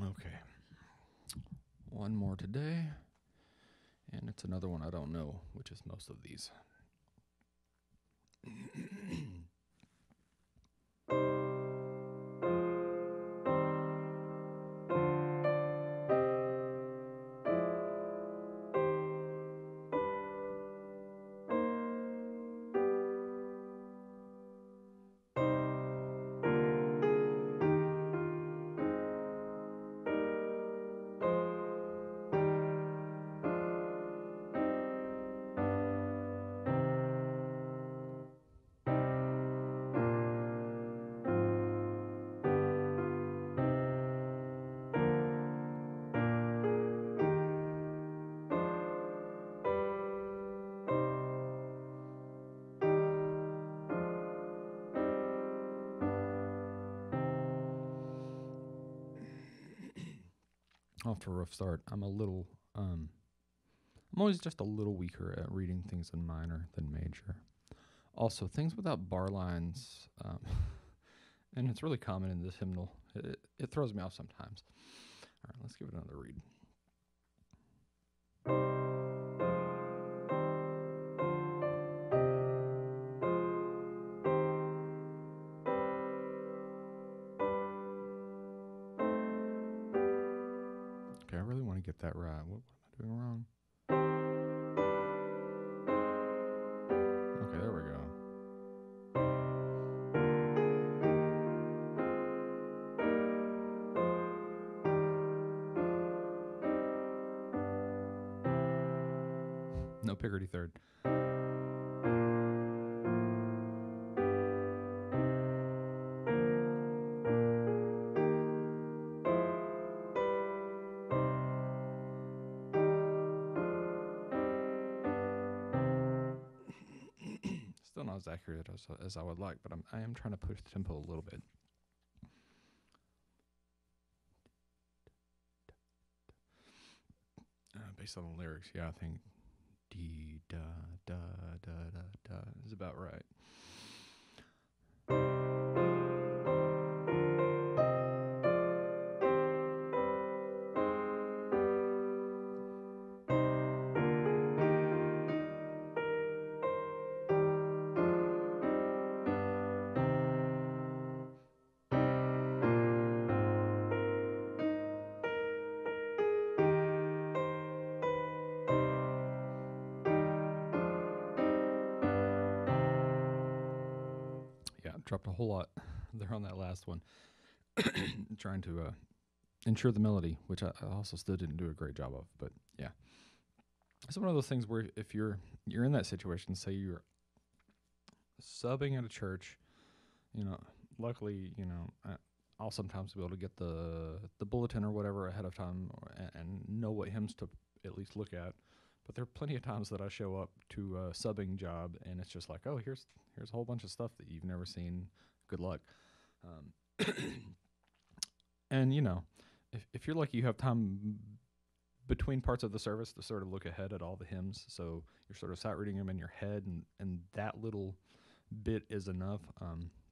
Okay. One more today. And it's another one I don't know, which is most of these. Off to a rough start. I'm always just a little weaker at reading things in minor than major. Also, things without bar lines, and it's really common in this hymnal. It throws me off sometimes. All right, let's give it another read. Okay, I really want to get that right. What am I doing wrong? Okay, there we go. No Picardy third. Still not as accurate as I would like, but I am trying to push the tempo a little bit. Based on the lyrics, yeah, I think D da da da da da is about right. Yeah, dropped a whole lot there on that last one. Trying to ensure the melody, which I also still didn't do a great job of. But yeah, it's one of those things where if you're in that situation, say you're subbing at a church, you know, luckily, I'll sometimes be able to get the bulletin or whatever ahead of time and know what hymns to at least look at. But there are plenty of times that I show up to a subbing job and it's just like, oh, here's a whole bunch of stuff that you've never seen. Good luck. And if you're lucky, you have time between parts of the service to sort of look ahead at all the hymns. So you're sort of sight reading them in your head, and that little bit is enough.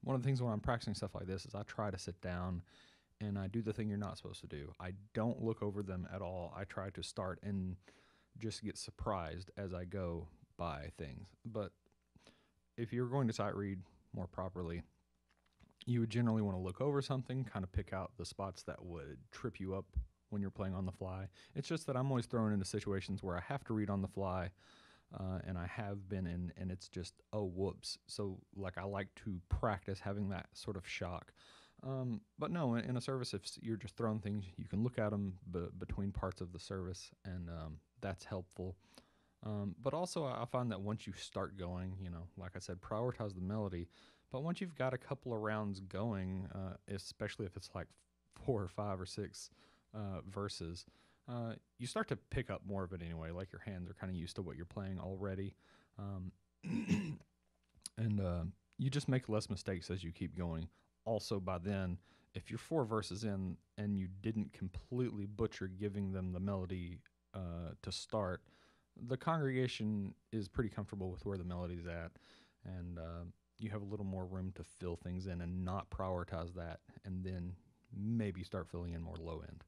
One of the things when I'm practicing stuff like this is I try to sit down and I do the thing you're not supposed to do. I don't look over them at all. I try to start and just get surprised as I go by things. But if you're going to sight read more properly, you would generally want to look over something, kind of pick out the spots that would trip you up when you're playing on the fly. It's just that I'm always thrown into situations where I have to read on the fly, and I have been in, and it's just, oh, whoops. So, like, I like to practice having that sort of shock. But no, in a service, if you're just throwing things, you can look at them between parts of the service, and that's helpful. But also, I find that once you start going, like I said, prioritize the melody. But once you've got a couple of rounds going, especially if it's like 4 or 5 or 6 verses, you start to pick up more of it anyway. Like your hands are kind of used to what you're playing already. And you just make less mistakes as you keep going. Also, by then, if you're 4 verses in and you didn't completely butcher giving them the melody to start, the congregation is pretty comfortable with where the melody's at, and you have a little more room to fill things in and not prioritize that, and then maybe start filling in more low end.